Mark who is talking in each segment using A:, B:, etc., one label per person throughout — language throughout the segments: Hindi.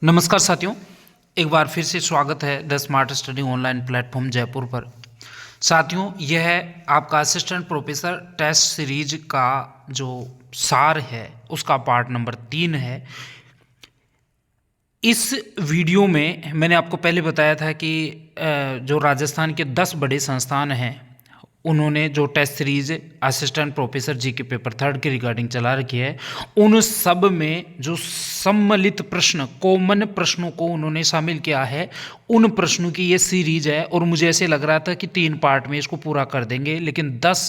A: नमस्कार साथियों, एक बार फिर से स्वागत है the smart study online platform Jaipur पर। साथियों, यह है आपका असिस्टेंट प्रोफेसर टेस्ट सीरीज का जो सार है उसका पार्ट नंबर 3 है। इस वीडियो में मैंने आपको पहले बताया था कि जो राजस्थान के 10 बड़े संस्थान हैं उन्होंने जो टेस्ट सीरीज असिस्टेंट प्रोफेसर जी के पेपर 3 की रिगार्डिंग चला रखी है, उन सब में जो सम्मिलित प्रश्न कॉमन प्रश्नों को उन्होंने शामिल किया है, उन प्रश्नों की ये सीरीज है। और मुझे ऐसे लग रहा था कि 3 पार्ट में इसको पूरा कर देंगे, लेकिन 10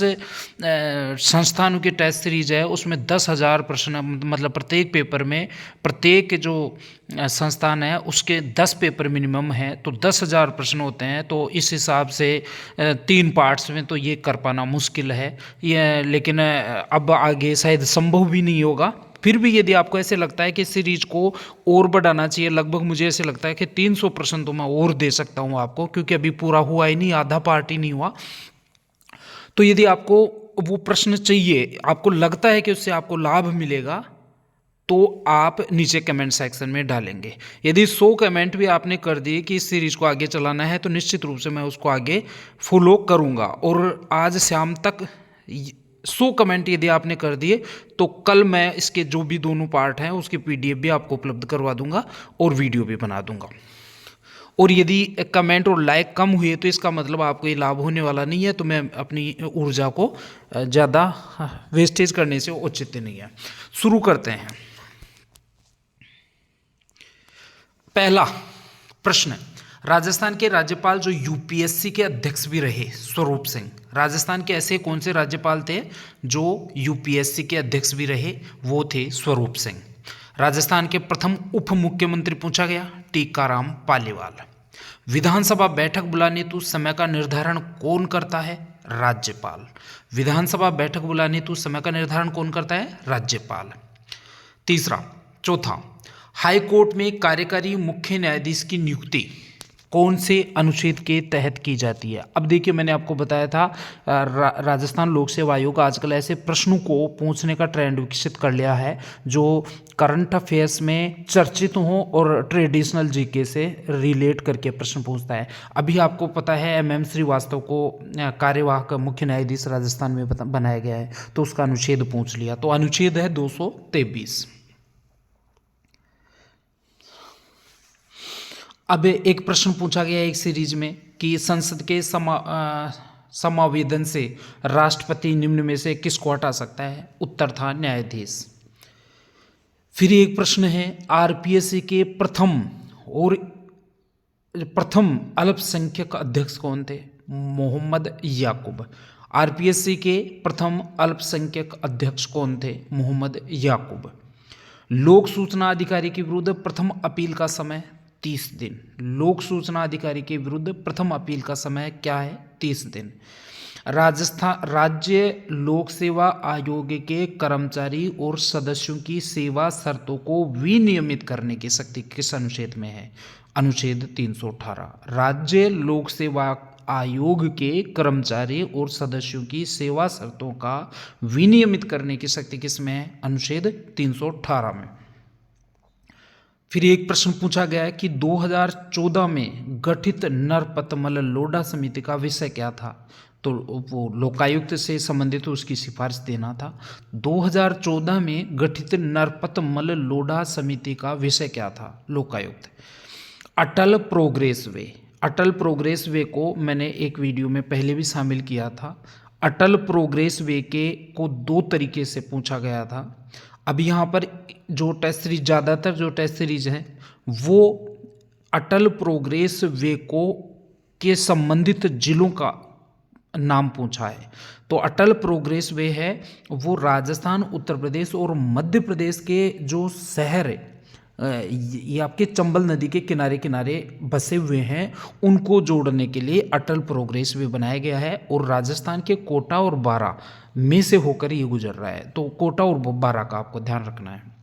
A: संस्थानों की टेस्ट सीरीज है, उसमें 10,000 प्रश्न, मतलब प्रत्येक पेपर में प्रत्येक जो संस्थान है उसके 10 पेपर मिनिमम है, तो 10,000 प्रश्न होते हैं। तो इस हिसाब से 3 पार्ट्स में तो ये कर पाना मुश्किल है ये, लेकिन अब आगे शायद संभव भी नहीं होगा। फिर भी यदि आपको ऐसे लगता है कि सीरीज को और बढ़ाना चाहिए, लगभग मुझे ऐसे लगता है कि 300 प्रश्न तो मैं और दे सकता हूँ आपको, क्योंकि अभी पूरा हुआ ही नहीं, आधा पार्ट ही नहीं हुआ। तो यदि आपको वो प्रश्न चाहिए, आपको लगता है कि उससे आपको लाभ मिलेगा, तो आप नीचे कमेंट सेक्शन में डालेंगे। यदि 100 कमेंट भी आपने कर दिए कि इस सीरीज को आगे चलाना है, तो निश्चित रूप से मैं उसको आगे फॉलो करूंगा। और आज शाम तक 100 कमेंट यदि आपने कर दिए तो कल मैं इसके जो भी दोनों पार्ट हैं उसकी पीडीएफ भी आपको उपलब्ध करवा दूंगा और वीडियो भी बना दूंगा। और यदि कमेंट और लाइक कम हुए तो इसका मतलब आपको ये लाभ होने वाला नहीं है, तो मैं अपनी ऊर्जा को ज़्यादा वेस्टेज करने से औचित्य नहीं है। शुरू करते हैं। पहला प्रश्न, राजस्थान के राज्यपाल जो यूपीएससी के अध्यक्ष भी रहे, स्वरूप सिंह। राजस्थान के ऐसे कौन से राज्यपाल थे जो यूपीएससी के अध्यक्ष भी रहे? वो थे स्वरूप सिंह। राजस्थान के प्रथम उप मुख्यमंत्री पूछा गया, टीकाराम पालीवाल। विधानसभा बैठक बुलाने हेतु समय का निर्धारण कौन करता है? राज्यपाल। विधानसभा बैठक बुलाने हेतु समय का निर्धारण कौन करता है? राज्यपाल। चौथा, हाई कोर्ट में कार्यकारी मुख्य न्यायाधीश की नियुक्ति कौन से अनुच्छेद के तहत की जाती है? अब देखिए, मैंने आपको बताया था राजस्थान लोक सेवा आयोग आजकल ऐसे प्रश्नों को पूछने का ट्रेंड विकसित कर लिया है जो करंट अफेयर्स में चर्चित हों और ट्रेडिशनल जीके से रिलेट करके प्रश्न पूछता है। अभी आपको पता है MM श्रीवास्तव को कार्यवाहक मुख्य न्यायाधीश राजस्थान में बनाया गया है, तो उसका अनुच्छेद पूछ लिया। तो अनुच्छेद है 223। अब एक प्रश्न पूछा गया एक सीरीज में कि संसद के समावेदन से राष्ट्रपति निम्न में से किसको हटा सकता है? उत्तर था न्यायाधीश। फिर एक प्रश्न है, आरपीएससी के प्रथम अल्पसंख्यक अध्यक्ष कौन थे? मोहम्मद याकूब। आरपीएससी के प्रथम अल्पसंख्यक अध्यक्ष कौन थे? मोहम्मद याकूब। लोक सूचना अधिकारी के विरुद्ध प्रथम अपील का समय 30 दिन। लोक सूचना अधिकारी के विरुद्ध प्रथम अपील का समय क्या है? 30 दिन। राजस्थान राज्य लोक सेवा आयोग के कर्मचारी और सदस्यों की सेवा शर्तों को विनियमित करने की शक्ति किस अनुच्छेद में है? अनुच्छेद 318। राज्य लोक सेवा आयोग के कर्मचारी और सदस्यों की सेवा शर्तों का विनियमित करने की शक्ति किस में है? अनुच्छेद 318 में। फिर एक प्रश्न पूछा गया है कि 2014 में गठित नरपतमल लोढ़ा समिति का विषय क्या था? तो वो लोकायुक्त से संबंधित उसकी सिफारिश देना था। 2014 में गठित नरपतमल लोढ़ा समिति का विषय क्या था? लोकायुक्त। अटल प्रोग्रेस वे। अटल प्रोग्रेस वे को मैंने एक वीडियो में पहले भी शामिल किया था। अटल प्रोग्रेस वे को 2 तरीके से पूछा गया था। अब यहाँ पर जो टेस्ट सीरीज, ज़्यादातर जो टेस्ट सीरीज है वो अटल प्रोग्रेस वे को के संबंधित जिलों का नाम पूछा है। तो अटल प्रोग्रेस वे है वो राजस्थान, उत्तर प्रदेश और मध्य प्रदेश के जो शहर ये आपके चंबल नदी के किनारे किनारे बसे हुए हैं, उनको जोड़ने के लिए अटल प्रोग्रेस वे बनाया गया है। और राजस्थान के कोटा और बारां में से होकर ये गुजर रहा है, तो कोटा और बारां का आपको ध्यान रखना है।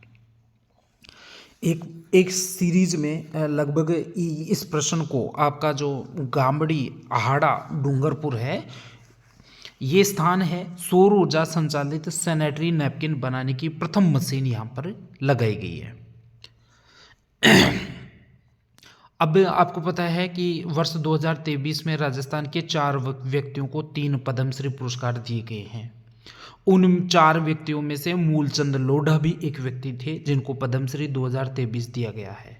A: एक सीरीज में लगभग इस प्रश्न को आपका जो गांबड़ी आहाड़ा डूंगरपुर है, ये स्थान है, सौर ऊर्जा संचालित सैनिटरी नैपकिन बनाने की प्रथम मशीन यहाँ पर लगाई गई है। अब आपको पता है कि वर्ष 2023 में राजस्थान के 4 व्यक्तियों को 3 पद्मश्री पुरस्कार दिए गए हैं। उन 4 व्यक्तियों में से मूलचंद लोढ़ा भी एक व्यक्ति थे जिनको पद्मश्री 2023 दिया गया है।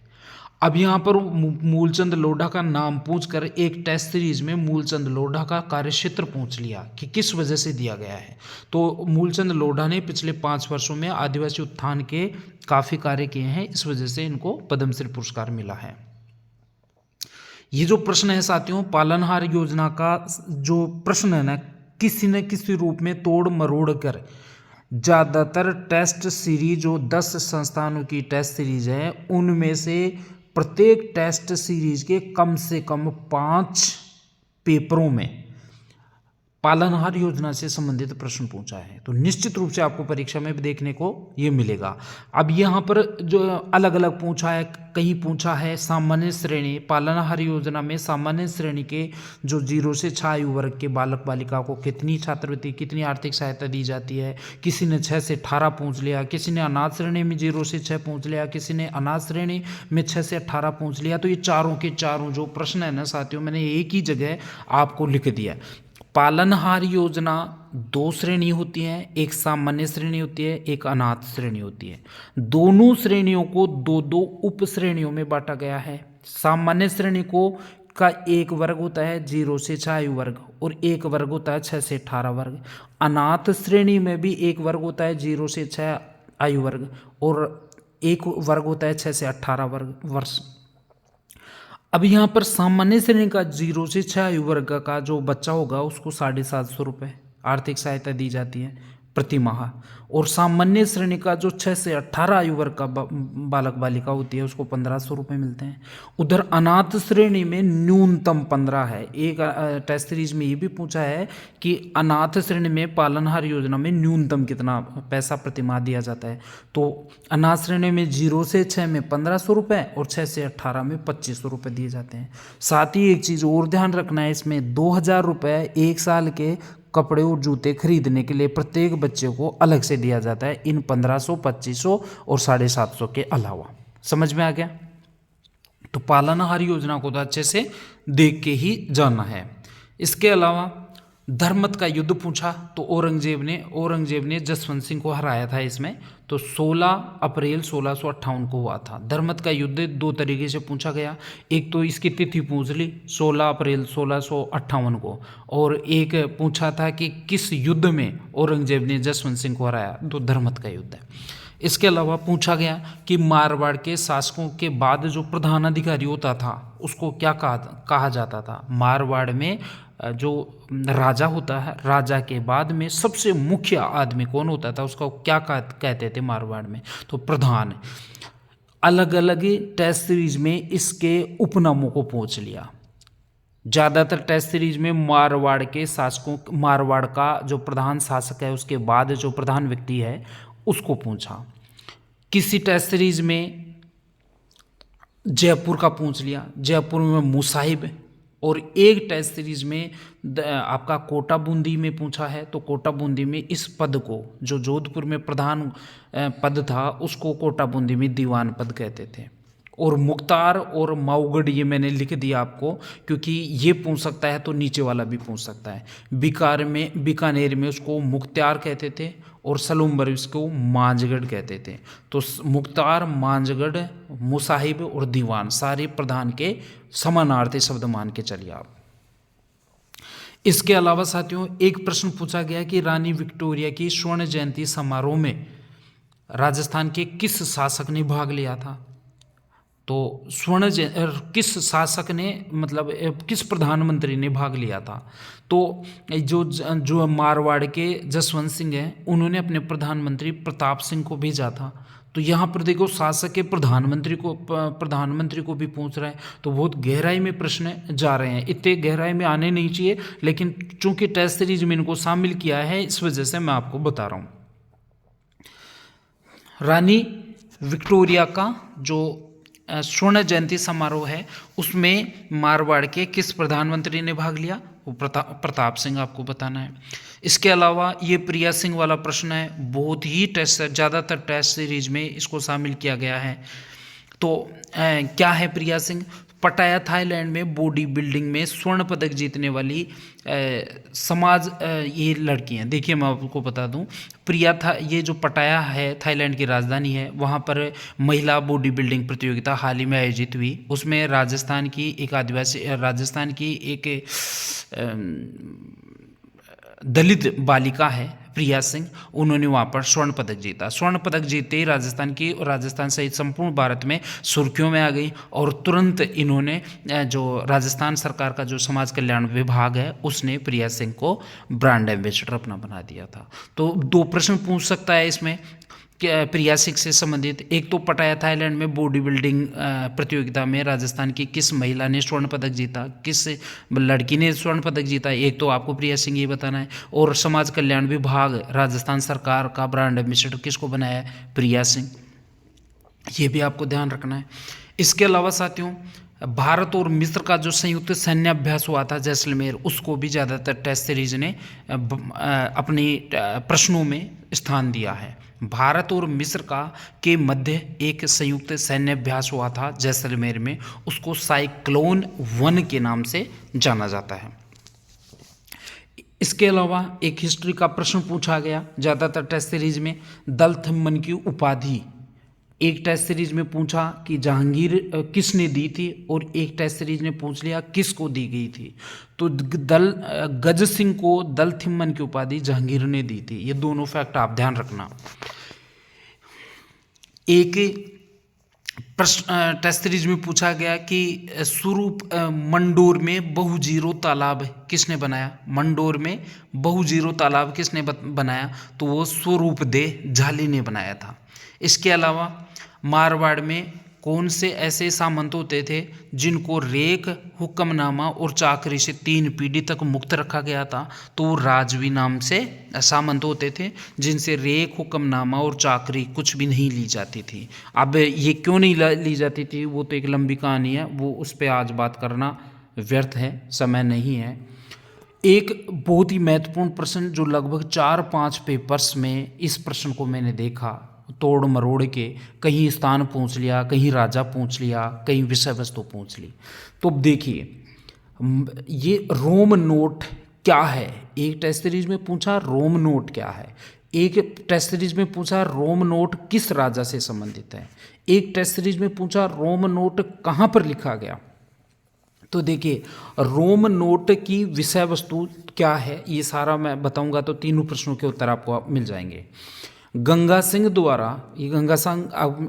A: अब यहाँ पर मूलचंद लोढ़ा का नाम पूछकर एक टेस्ट सीरीज में मूलचंद लोढ़ा का कार्यक्षेत्र पूछ लिया कि किस वजह से दिया गया है। तो मूलचंद लोढ़ा ने पिछले 5 वर्षों में आदिवासी उत्थान के काफ़ी कार्य किए हैं, इस वजह से इनको पद्मश्री पुरस्कार मिला है। ये जो प्रश्न है साथियों, पालनहार योजना का जो प्रश्न है ना, किसी न किसी रूप में तोड़ मरोड़ कर ज़्यादातर टेस्ट सीरीज जो 10 संस्थानों की टेस्ट सीरीज है उनमें से प्रत्येक टेस्ट सीरीज के कम से कम 5 पेपरों में पालनहार योजना से संबंधित प्रश्न पूछा है। तो निश्चित रूप से आपको परीक्षा में भी देखने को ये मिलेगा। अब यहाँ पर जो अलग अलग पूछा है, कहीं पूछा है सामान्य श्रेणी, पालनहार योजना में सामान्य श्रेणी के जो 0 से 6 आयु वर्ग के बालक बालिका को कितनी छात्रवृत्ति, कितनी आर्थिक सहायता दी जाती है। किसी ने 6 से 18 पूछ लिया, किसी ने अनाथ श्रेणी में 0 से 6 पूछ लिया, किसी ने अनाथ श्रेणी में 6 से 18 पूछ लिया। तो ये चारों के चारों जो प्रश्न है ना साथियों, मैंने एक ही जगह आपको लिख दिया। पालनहार योजना 2 श्रेणी होती हैं, एक सामान्य श्रेणी होती है, एक अनाथ श्रेणी होती है। दोनों श्रेणियों को 2-2 उप श्रेणियों में बांटा गया है। सामान्य श्रेणी को का एक वर्ग होता है 0 से 6 आयु वर्ग और एक वर्ग होता है 6 से 18 वर्ग। अनाथ श्रेणी में भी एक वर्ग होता है 0 से 6 आयु वर्ग और एक वर्ग होता है 6 से 18 वर्ष। अब यहाँ पर सामान्य श्रेणी का 0 से 6 आयु वर्ग का जो बच्चा होगा उसको 750 रुपये आर्थिक सहायता दी जाती है प्रति माह, और सामान्य श्रेणी का जो 6 से 18 आयु वर्ग का बालक बालिका होती है उसको 1500 रुपये मिलते हैं। उधर अनाथ श्रेणी में न्यूनतम 15 है। एक टेस्ट सीरीज में ये भी पूछा है कि अनाथ श्रेणी में पालनहार योजना में न्यूनतम कितना पैसा प्रति माह दिया जाता है। तो अनाथ श्रेणी में 0 से 6 में 1500 रुपये और 6 से 18 में 2500 रुपये दिए जाते हैं। साथ ही एक चीज़ और ध्यान रखना है, इसमें 2000 रुपये 1 साल के कपड़े और जूते खरीदने के लिए प्रत्येक बच्चे को अलग से दिया जाता है, इन 1500, 2500 और 750 के अलावा। समझ में आ गया? तो पालनहार योजना को तो अच्छे से देख के ही जाना है। इसके अलावा धर्मत का युद्ध पूछा तो औरंगजेब ने जसवंत सिंह को हराया था इसमें। तो 16 अप्रैल 1658 को हुआ था। धर्मत का युद्ध 2 तरीके से पूछा गया, एक तो इसकी तिथि पूछ ली 16 अप्रैल 1658 को, और एक पूछा था कि किस युद्ध में औरंगजेब ने जसवंत सिंह को हराया, तो धर्मत का युद्ध है। इसके अलावा पूछा गया कि मारवाड़ के शासकों के बाद जो प्रधान अधिकारी होता था उसको क्या कहा जाता था। मारवाड़ में जो राजा होता है, राजा के बाद में सबसे मुख्य आदमी कौन होता था, उसको क्या कहते थे मारवाड़ में, तो प्रधान। अलग अलग टेस्ट सीरीज में इसके उपनामों को पूछ लिया। ज़्यादातर टेस्ट सीरीज में मारवाड़ के शासकों, मारवाड़ का जो प्रधान शासक है उसके बाद जो प्रधान व्यक्ति है उसको पूछा। किसी टेस्ट सीरीज में जयपुर का पूछ लिया, जयपुर में मुसाहिब, और एक टेस्ट सीरीज में आपका कोटा बूंदी में पूछा है। तो कोटा बूंदी में इस पद को, जो जोधपुर में प्रधान पद था, उसको कोटा बूंदी में दीवान पद कहते थे। और मुख्तार और माऊगढ़ ये मैंने लिख दिया आपको क्योंकि ये पूछ सकता है तो नीचे वाला भी पूछ सकता है। बीकानेर में उसको मुख्तार कहते थे और सलूम्बर इसको मांझगढ़ कहते थे। तो मुख्तार, मांझगढ़, मुसाहिब और दीवान सारे प्रधान के समानार्थी शब्द मान के चलिए आप। इसके अलावा साथियों एक प्रश्न पूछा गया कि रानी विक्टोरिया की स्वर्ण जयंती समारोह में राजस्थान के किस शासक ने भाग लिया था। तो किस शासक ने, मतलब किस प्रधानमंत्री ने भाग लिया था। तो जो मारवाड़ के जसवंत सिंह हैं उन्होंने अपने प्रधानमंत्री प्रताप सिंह को भेजा था। तो यहाँ पर देखो शासक के प्रधानमंत्री को भी पूछ रहे हैं, तो बहुत गहराई में प्रश्न जा रहे हैं। इतने गहराई में आने नहीं चाहिए, लेकिन चूंकि टेस्ट सीरीज में इनको शामिल किया है इस वजह से मैं आपको बता रहा हूँ। रानी विक्टोरिया का जो स्वर्ण जयंती समारोह है उसमें मारवाड़ के किस प्रधानमंत्री ने भाग लिया, वो प्रताप सिंह आपको बताना है। इसके अलावा ये प्रिया सिंह वाला प्रश्न है, बहुत ही ज़्यादातर टेस्ट सीरीज में इसको शामिल किया गया है। तो क्या है प्रिया सिंह? पटाया थाईलैंड में बॉडी बिल्डिंग में स्वर्ण पदक जीतने वाली ये लड़की हैं। देखिए मैं आपको बता दूं, प्रिया था, ये जो पटाया है थाईलैंड की राजधानी है, वहाँ पर महिला बॉडी बिल्डिंग प्रतियोगिता हाल ही में आयोजित हुई। उसमें राजस्थान की एक दलित बालिका है प्रिया सिंह, उन्होंने वहाँ पर स्वर्ण पदक जीता। स्वर्ण पदक जीतते ही राजस्थान सहित संपूर्ण भारत में सुर्खियों में आ गई और तुरंत इन्होंने जो राजस्थान सरकार का जो समाज कल्याण विभाग है उसने प्रिया सिंह को ब्रांड एम्बेसडर अपना बना दिया था। तो 2 प्रश्न पूछ सकता है इसमें प्रिया सिंह से संबंधित। एक तो पटाया थाईलैंड में बॉडी बिल्डिंग प्रतियोगिता में राजस्थान की किस महिला ने स्वर्ण पदक जीता, किस लड़की ने स्वर्ण पदक जीता, एक तो आपको प्रिया सिंह ये बताना है। और समाज कल्याण विभाग राजस्थान सरकार का ब्रांड एम्बेसडर किसको बनाया है, प्रिया सिंह, ये भी आपको ध्यान रखना है। इसके अलावा साथियों, भारत और मिस्र का जो संयुक्त सैन्य अभ्यास हुआ था जैसलमेर, उसको भी ज़्यादातर टेस्ट सीरीज ने अपनी प्रश्नों में स्थान दिया है। भारत और मिस्र के मध्य एक संयुक्त सैन्य अभ्यास हुआ था जैसलमेर में, उसको साइक्लोन 1 के नाम से जाना जाता है। इसके अलावा एक हिस्ट्री का प्रश्न पूछा गया ज़्यादातर टेस्ट सीरीज में, दल थिम्मन की उपाधि एक टेस्ट सीरीज में पूछा कि जहांगीर किसने दी थी, और एक टेस्ट सीरीज ने पूछ लिया किसको दी गई थी। तो गज सिंह को दल थिम्मन की उपाधि जहांगीर ने दी थी। ये दोनों फैक्ट आप ध्यान रखना। एक प्रश्न टेस्ट सीरीज में पूछा गया कि स्वरूप मंडोर में बहुजीरो तालाब किसने बनाया, मंडोर में बहुजीरो तालाब किसने बनाया, तो वो स्वरूपदेव झाली ने बनाया था। इसके अलावा मारवाड़ में कौन से ऐसे सामंत होते थे जिनको रेख, हुक्मनामा और चाकरी से 3 पीढ़ी तक मुक्त रखा गया था, तो वो राजवी नाम से सामंत होते थे जिनसे रेख, हुक्मनामा और चाकरी कुछ भी नहीं ली जाती थी। अब ये क्यों नहीं ली जाती थी वो तो एक लंबी कहानी है, वो उस पर आज बात करना व्यर्थ है, समय नहीं है। एक बहुत ही महत्वपूर्ण प्रश्न जो लगभग 4-5 पेपर्स में इस प्रश्न को मैंने देखा, तोड़ मरोड़ के कहीं स्थान पूछ लिया, कहीं राजा पूछ लिया, कहीं विषय वस्तु पूछ ली। तो देखिए ये रोम नोट क्या है, एक टेस्ट सीरीज में पूछा रोम नोट क्या है, एक टेस्ट सीरीज में पूछा रोम नोट किस राजा से संबंधित है, एक टेस्ट सीरीज में पूछा रोम नोट कहाँ पर लिखा गया। तो देखिए रोम नोट की विषय वस्तु क्या है ये सारा मैं बताऊंगा, तो तीनों प्रश्नों के उत्तर आपको मिल जाएंगे। गंगा सिंह द्वारा, ये गंगा सिंह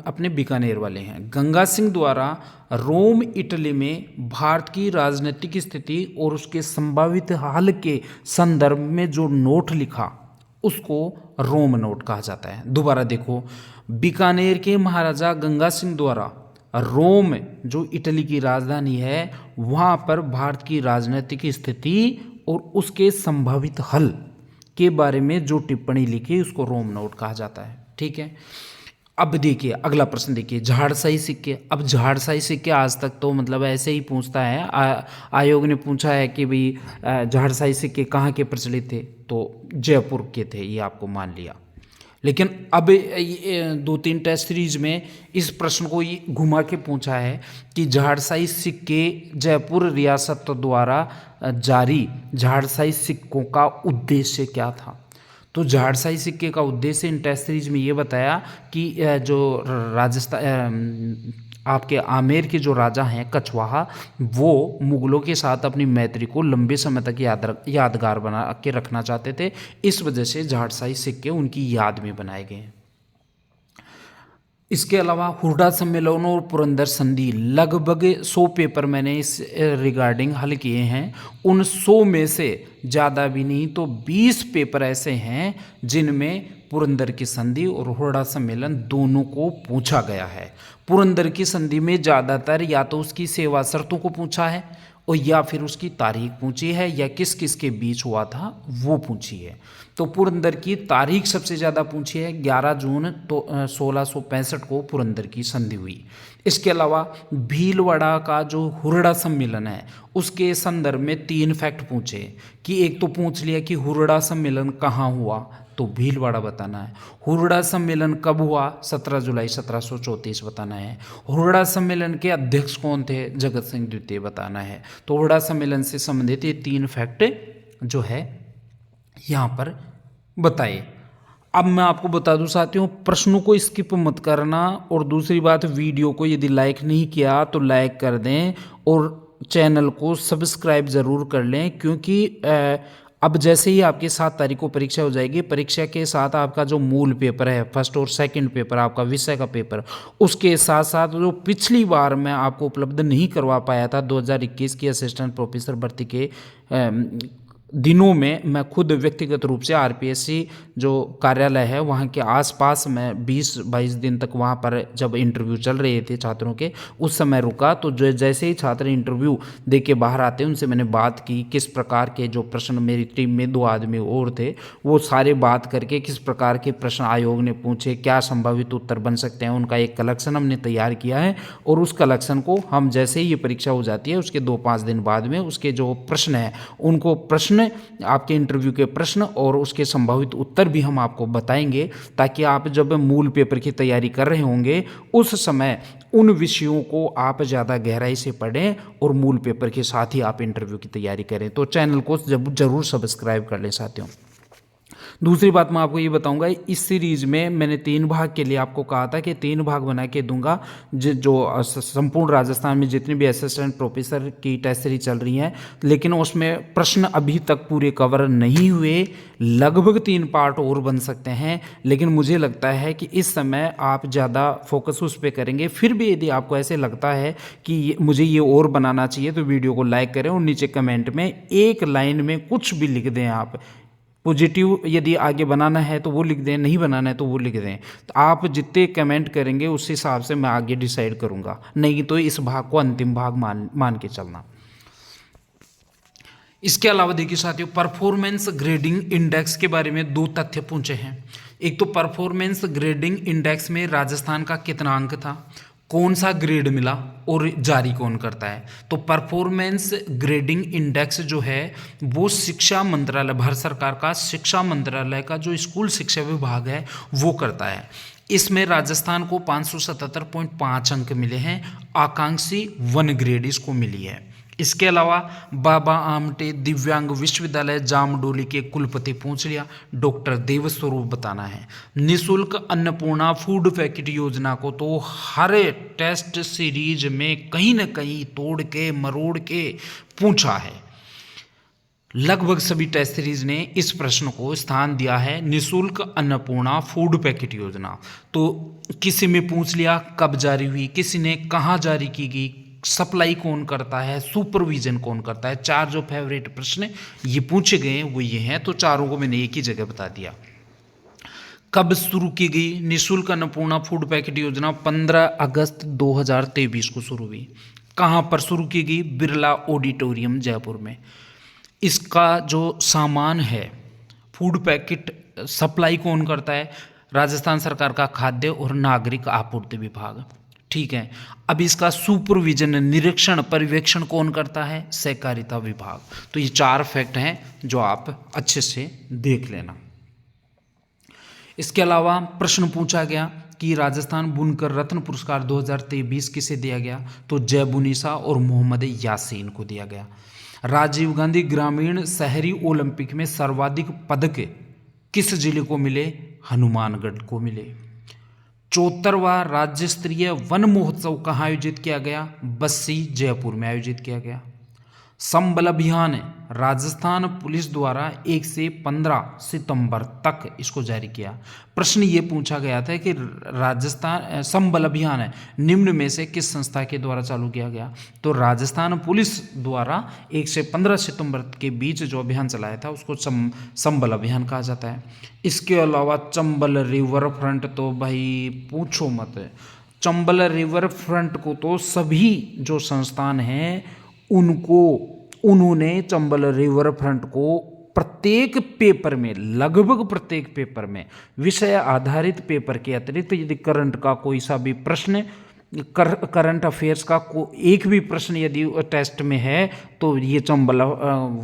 A: अपने बीकानेर वाले हैं, गंगा सिंह द्वारा रोम इटली में भारत की राजनीतिक स्थिति और उसके संभावित हल के संदर्भ में जो नोट लिखा उसको रोम नोट कहा जाता है। दोबारा देखो, बीकानेर के महाराजा गंगा सिंह द्वारा रोम जो इटली की राजधानी है वहाँ पर भारत की राजनीतिक स्थिति और उसके संभावित हल के बारे में जो टिप्पणी लिखी उसको रोम नोट कहा जाता है। ठीक है, अब देखिए अगला प्रश्न देखिए, झाड़साई सिक्के। अब झाड़साई सिक्के आज तक तो मतलब ऐसे ही पूछता है, आयोग ने पूछा है कि भाई झाड़साई सिक्के कहाँ के प्रचलित थे, तो जयपुर के थे, ये आपको मान लिया। लेकिन अब 2-3 टेस्ट सीरीज में इस प्रश्न को ये घुमा के पूछा है कि झाड़साई सिक्के जयपुर रियासत द्वारा जारी झाड़साई सिक्कों का उद्देश्य क्या था। तो झाड़साई सिक्के का उद्देश्य इन टेस्ट सीरीज में ये बताया कि जो राजस्थान आपके आमेर के जो राजा हैं कछवाहा, वो मुगलों के साथ अपनी मैत्री को लंबे समय तक यादगार बना के रखना चाहते थे, इस वजह से झाड़साई सिक्के उनकी याद में बनाए गए हैं। इसके अलावा हुरडा सम्मेलन और पुरंदर संधि, लगभग 100 पेपर मैंने इस रिगार्डिंग हल किए हैं। उन 100 में से ज़्यादा भी नहीं तो 20 पेपर ऐसे हैं जिनमें पुरंदर की संधि और हुरडा सम्मेलन दोनों को पूछा गया है। पुरंदर की संधि में ज़्यादातर या तो उसकी सेवा शर्तों को पूछा है और या फिर उसकी तारीख पूछी है या किस किस के बीच हुआ था वो पूछी है। तो पुरंदर की तारीख सबसे ज़्यादा पूछी है, 11 जून तो 1665 को पुरंदर की संधि हुई। इसके अलावा भीलवाड़ा का जो हुरडा सम्मेलन है उसके संदर्भ में 3 फैक्ट पूछे कि एक तो पूछ लिया कि हुरडा सम्मेलन कहाँ हुआ, तो भीलवाड़ा बताना है। हुरडा सम्मेलन कब हुआ? 17 जुलाई 1734 बताना है। हुरडा सम्मेलन के अध्यक्ष कौन थे? जगत सिंह द्वितीय बताना है। तो हुरडा सम्मेलन से संबंधित ये 3 फैक्ट जो है यहाँ पर बताए। अब मैं आपको बता दूं साथियों, प्रश्नों को स्किप मत करना, और दूसरी बात, वीडियो को यदि लाइक नहीं किया तो लाइक कर दें और चैनल को सब्सक्राइब ज़रूर कर लें, क्योंकि अब जैसे ही आपकी 7 तारीख को परीक्षा हो जाएगी, परीक्षा के साथ आपका जो मूल पेपर है, फर्स्ट और सेकंड पेपर, आपका विषय का पेपर, उसके साथ साथ जो पिछली बार मैं आपको उपलब्ध नहीं करवा पाया था 2021 की असिस्टेंट प्रोफेसर भर्ती के दिनों में, मैं खुद व्यक्तिगत रूप से आरपीएससी जो कार्यालय है वहाँ के आसपास मैं 20-22 दिन तक वहाँ पर जब इंटरव्यू चल रहे थे छात्रों के, उस समय रुका। तो जो जैसे ही छात्र इंटरव्यू दे के बाहर आते उनसे मैंने बात की, किस प्रकार के जो प्रश्न, मेरी टीम में 2 आदमी और थे, वो सारे बात करके किस प्रकार के प्रश्न आयोग ने पूछे, क्या संभावित उत्तर बन सकते हैं, उनका एक कलेक्शन हमने तैयार किया है। और उस कलेक्शन को हम जैसे ही ये परीक्षा हो जाती है उसके 2-5 दिन बाद में उसके जो प्रश्न हैं उनको, प्रश्न आपके इंटरव्यू के प्रश्न और उसके संभावित उत्तर भी हम आपको बताएंगे, ताकि आप जब मूल पेपर की तैयारी कर रहे होंगे उस समय उन विषयों को आप ज़्यादा गहराई से पढ़ें और मूल पेपर के साथ ही आप इंटरव्यू की तैयारी करें। तो चैनल को जरूर सब्सक्राइब कर लें साथियों। दूसरी बात मैं आपको ये बताऊंगा, इस सीरीज में मैंने 3 भाग के लिए आपको कहा था कि 3 भाग बना के दूंगा, जो संपूर्ण राजस्थान में जितनी भी असिस्टेंट प्रोफेसर की टेस्ट सीरीज चल रही हैं, लेकिन उसमें प्रश्न अभी तक पूरे कवर नहीं हुए, लगभग 3 पार्ट और बन सकते हैं। लेकिन मुझे लगता है कि इस समय आप ज़्यादा फोकस उस पर करेंगे। फिर भी यदि आपको ऐसे लगता है कि मुझे ये और बनाना चाहिए तो वीडियो को लाइक करें और नीचे कमेंट में 1 लाइन में कुछ भी लिख दें। आप पॉजिटिव यदि आगे बनाना है तो वो लिख दें, नहीं बनाना है तो वो लिख दें। तो आप जितने कमेंट करेंगे उस हिसाब से मैं आगे डिसाइड करूंगा, नहीं तो इस भाग को अंतिम भाग मान के चलना। इसके अलावा देखिए साथियों, परफॉर्मेंस ग्रेडिंग इंडेक्स के बारे में 2 तथ्य पूछे हैं। एक तो परफॉर्मेंस ग्रेडिंग इंडेक्स में राजस्थान का कितना अंक था, कौन सा ग्रेड मिला और जारी कौन करता है। तो परफॉर्मेंस ग्रेडिंग इंडेक्स जो है वो शिक्षा मंत्रालय, भारत सरकार का शिक्षा मंत्रालय का जो स्कूल शिक्षा विभाग है वो करता है। इसमें राजस्थान को 577.5 अंक मिले हैं, आकांक्षी 1 ग्रेड इसको मिली है। इसके अलावा बाबा आमटे दिव्यांग विश्वविद्यालय जामडोली के कुलपति पूछ लिया, डॉक्टर देवस्वरूप बताना है। निःशुल्क अन्नपूर्णा फूड पैकेट योजना को तो हर टेस्ट सीरीज में कहीं ना कहीं तोड़ के मरोड़ के पूछा है। लगभग सभी टेस्ट सीरीज ने इस प्रश्न को स्थान दिया है, निःशुल्क अन्नपूर्णा फूड पैकेट योजना। तो किसी में पूछ लिया कब जारी हुई, किसी ने कहाँ जारी की गई, सप्लाई कौन करता है, सुपरविजन कौन करता है। 4 जो फेवरेट प्रश्न ये पूछे गए वो ये हैं, तो चारों को मैंने एक ही जगह बता दिया। कब शुरू की गई निःशुल्क अन्नपूर्णा फूड पैकेट योजना? 15 अगस्त 2023 को शुरू हुई। कहाँ पर शुरू की गई? बिरला ऑडिटोरियम जयपुर में। इसका जो सामान है फूड पैकेट सप्लाई कौन करता है? राजस्थान सरकार का खाद्य और नागरिक आपूर्ति विभाग। ठीक है, अब इसका सुपरविजन निरीक्षण पर्यवेक्षण कौन करता है? सहकारिता विभाग। तो ये 4 फैक्ट हैं जो आप अच्छे से देख लेना। इसके अलावा प्रश्न पूछा गया कि राजस्थान बुनकर रत्न पुरस्कार 2023 किसे दिया गया? तो जय बुनीसा और मोहम्मद यासीन को दिया गया। राजीव गांधी ग्रामीण शहरी ओलंपिक में सर्वाधिक पदक किस जिले को मिले? हनुमानगढ़ को मिले। 74वां राज्य स्तरीय वन महोत्सव कहाँ आयोजित किया गया? बस्सी जयपुर में आयोजित किया गया। संबल अभियान राजस्थान पुलिस द्वारा 1 से 15 सितंबर तक इसको जारी किया। प्रश्न ये पूछा गया था कि राजस्थान संबल अभियान निम्न में से किस संस्था के द्वारा चालू किया गया? तो राजस्थान पुलिस द्वारा 1 से 15 सितंबर के बीच जो अभियान चलाया था उसको संबल अभियान कहा जाता है। इसके अलावा चंबल रिवर फ्रंट तो भाई पूछो मत, चंबल रिवर फ्रंट को तो सभी जो संस्थान हैं उन्होंने चंबल रिवर फ्रंट को प्रत्येक पेपर में, लगभग प्रत्येक पेपर में, विषय आधारित पेपर के अतिरिक्त यदि करंट का कोई सा भी प्रश्न, करंट अफेयर्स का एक भी प्रश्न यदि टेस्ट में है तो ये चंबल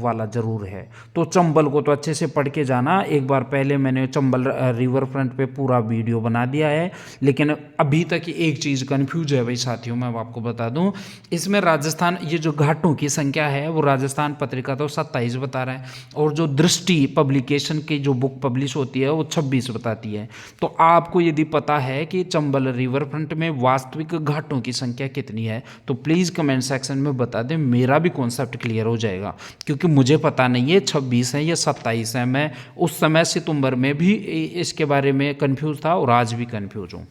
A: वाला ज़रूर है। तो चंबल को तो अच्छे से पढ़ के जाना। एक बार पहले मैंने चंबल रिवर फ्रंट पे पूरा वीडियो बना दिया है, लेकिन अभी तक एक चीज़ कन्फ्यूज है भाई साथियों, मैं आपको बता दूं। इसमें राजस्थान, ये जो घाटों की संख्या है वो राजस्थान पत्रिका तो 27 बता रहा है, और जो दृष्टि पब्लिकेशन की जो बुक पब्लिश होती है वो 26 बताती है। तो आपको यदि पता है कि चंबल रिवर फ्रंट में वास्तविक घाटों की संख्या कितनी है तो प्लीज़ कमेंट सेक्शन में बता दें, मेरा भी कॉन्सेप्ट क्लियर हो जाएगा। क्योंकि मुझे पता नहीं है 26 है या 27 है। मैं उस समय सितंबर में भी इसके बारे में कंफ्यूज था और आज भी कंफ्यूज हूँ।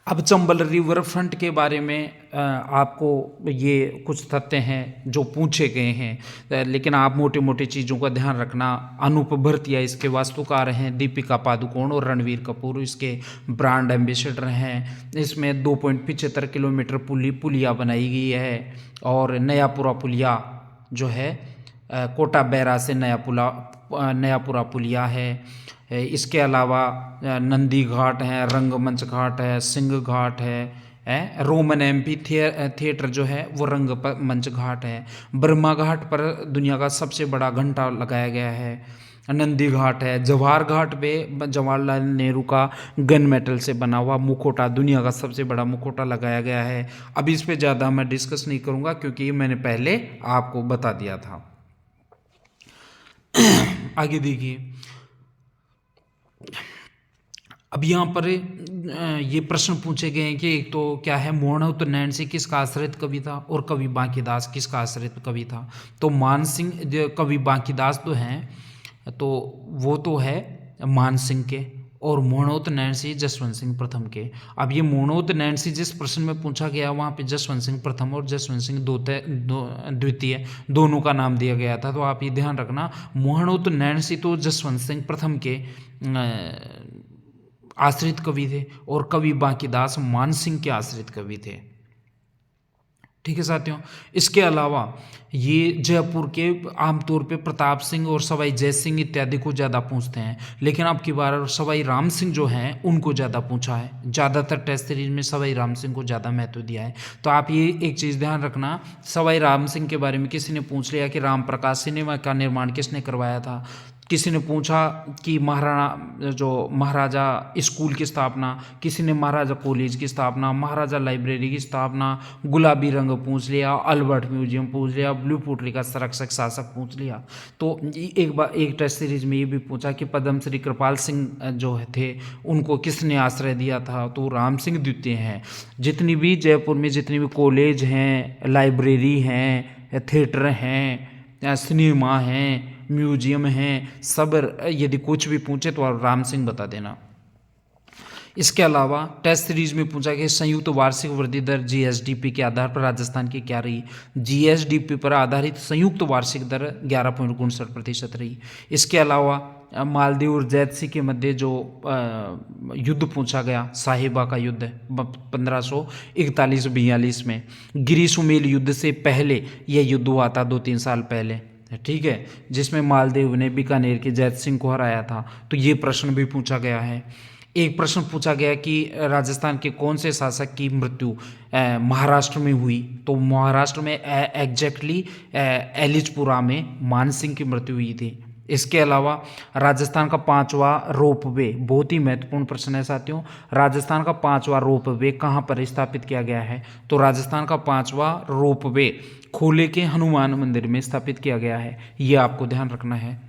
A: अब चंबल रिवर फ्रंट के बारे में आपको ये कुछ तथ्य हैं जो पूछे गए हैं, लेकिन आप मोटे मोटे चीज़ों का ध्यान रखना। अनूप भरतिया इसके वास्तुकार हैं, दीपिका पादुकोण और रणवीर कपूर इसके ब्रांड एम्बेसडर हैं। इसमें 2.75 किलोमीटर पुलिया बनाई गई है, और नयापुरा पुलिया जो है कोटा बैरा से नयापुरा पुलिया है। इसके अलावा नंदी घाट है, रंगमंच घाट है, सिंह घाट है, रोमन एम्पी थिएटर जो है वो रंगमंच घाट है। ब्रह्मा घाट पर दुनिया का सबसे बड़ा घंटा लगाया गया है। नंदी घाट है। जवाहर घाट पे जवाहरलाल नेहरू का गन मेटल से बना हुआ मुखौटा, दुनिया का सबसे बड़ा मुखौटा लगाया गया है। अब इस पे ज़्यादा मैं डिस्कस नहीं करूँगा क्योंकि मैंने पहले आपको बता दिया था। आगे देखिए, अब यहाँ पर ये प्रश्न पूछे गए हैं कि एक तो क्या है, मोहनउत नैनसी किसका आश्रित कवि था और कवि बांकीदास किसका आश्रित कवि था। तो मानसिंह कवि बांकीदास तो हैं, तो वो तो है मानसिंह के, और मोहनउत नैनसी जसवंत सिंह प्रथम के। अब ये मोहनउत नैनसी जिस प्रश्न में पूछा गया वहाँ पे जसवंत सिंह प्रथम और जसवंत सिंह द्वितीय दोनों का नाम दिया गया था। तो आप ये ध्यान रखना, मोहनउत नैनसी तो जसवंत सिंह प्रथम के आश्रित कवि थे और कवि बांकीदास मानसिंह के आश्रित कवि थे। ठीक है साथियों, इसके अलावा ये जयपुर के आमतौर पे प्रताप सिंह और सवाई जय सिंह इत्यादि को ज़्यादा पूछते हैं, लेकिन अब की बार सवाई राम सिंह जो हैं उनको ज़्यादा पूछा है। ज़्यादातर टेस्ट सीरीज में सवाई राम सिंह को ज़्यादा महत्व दिया है। तो आप ये एक चीज़ ध्यान रखना, सवाई राम सिंह के बारे में किसी ने पूछ लिया कि राम प्रकाश सिनेमा का निर्माण किसने करवाया था। किसी ने पूछा कि महाराजा स्कूल की स्थापना, किसी ने महाराजा कॉलेज की स्थापना, महाराजा लाइब्रेरी की स्थापना, गुलाबी रंग पूछ लिया, अल्बर्ट म्यूजियम पूछ लिया, ब्लू पुटरी का संरक्षक शासक पूछ लिया। तो एक टेस्ट सीरीज में ये भी पूछा कि पद्मश्री कृपाल सिंह जो थे उनको किसने आश्रय दिया था, तो राम सिंह द्वितीय हैं। जितनी भी जयपुर में जितनी भी कॉलेज हैं, लाइब्रेरी हैं, थिएटर हैं, सिनेमा हैं, म्यूजियम हैं, सब यदि कुछ भी पूछे तो आप राम सिंह बता देना। इसके अलावा टेस्ट सीरीज में पूछा कि संयुक्त वार्षिक वृद्धि दर जीएसडीपी के आधार पर राजस्थान की क्या रही। जीएसडीपी पर आधारित संयुक्त वार्षिक दर 11.59% रही। इसके अलावा मालदीव और जैतसी के मध्य जो युद्ध पूछा गया, साहिबा का युद्ध 1541-42 में, गिरी सुमेल युद्ध से पहले यह युद्ध हुआ था 2-3 साल पहले। ठीक है, जिसमें मालदेव ने बीकानेर के जैत सिंह को हराया था। तो ये प्रश्न भी पूछा गया है। एक प्रश्न पूछा गया कि राजस्थान के कौन से शासक की मृत्यु महाराष्ट्र में हुई, तो महाराष्ट्र में एग्जैक्टली एलिचपुरा में मानसिंह की मृत्यु हुई थी। इसके अलावा राजस्थान का 5वां रोपवे, बहुत ही महत्वपूर्ण प्रश्न है साथियों, राजस्थान का 5वां रोपवे कहाँ पर स्थापित किया गया है। तो राजस्थान का 5वां रोपवे खोले के हनुमान मंदिर में स्थापित किया गया है, ये आपको ध्यान रखना है।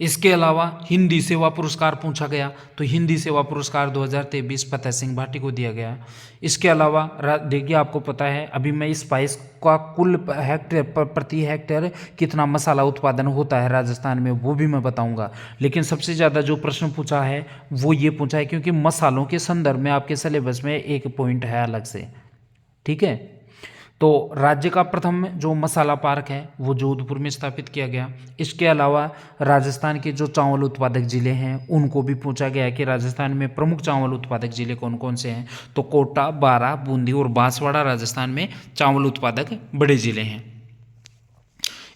A: इसके अलावा हिंदी सेवा पुरस्कार पूछा गया, तो हिंदी सेवा पुरस्कार 2023 फतेह सिंह भाटी को दिया गया। इसके अलावा देखिए, आपको पता है अभी मैं स्पाइस का कुल प्रति हेक्टेयर कितना मसाला उत्पादन होता है राजस्थान में वो भी मैं बताऊंगा। लेकिन सबसे ज़्यादा जो प्रश्न पूछा है वो ये पूछा है क्योंकि मसालों के संदर्भ में आपके सिलेबस में एक पॉइंट है अलग से। ठीक है, तो राज्य का प्रथम जो मसाला पार्क है वो जोधपुर में स्थापित किया गया। इसके अलावा राजस्थान के जो चावल उत्पादक जिले हैं उनको भी पूछा गया है कि राजस्थान में प्रमुख चावल उत्पादक जिले कौन कौन से हैं। तो कोटा, बारां, बूंदी और बांसवाड़ा राजस्थान में चावल उत्पादक बड़े जिले हैं।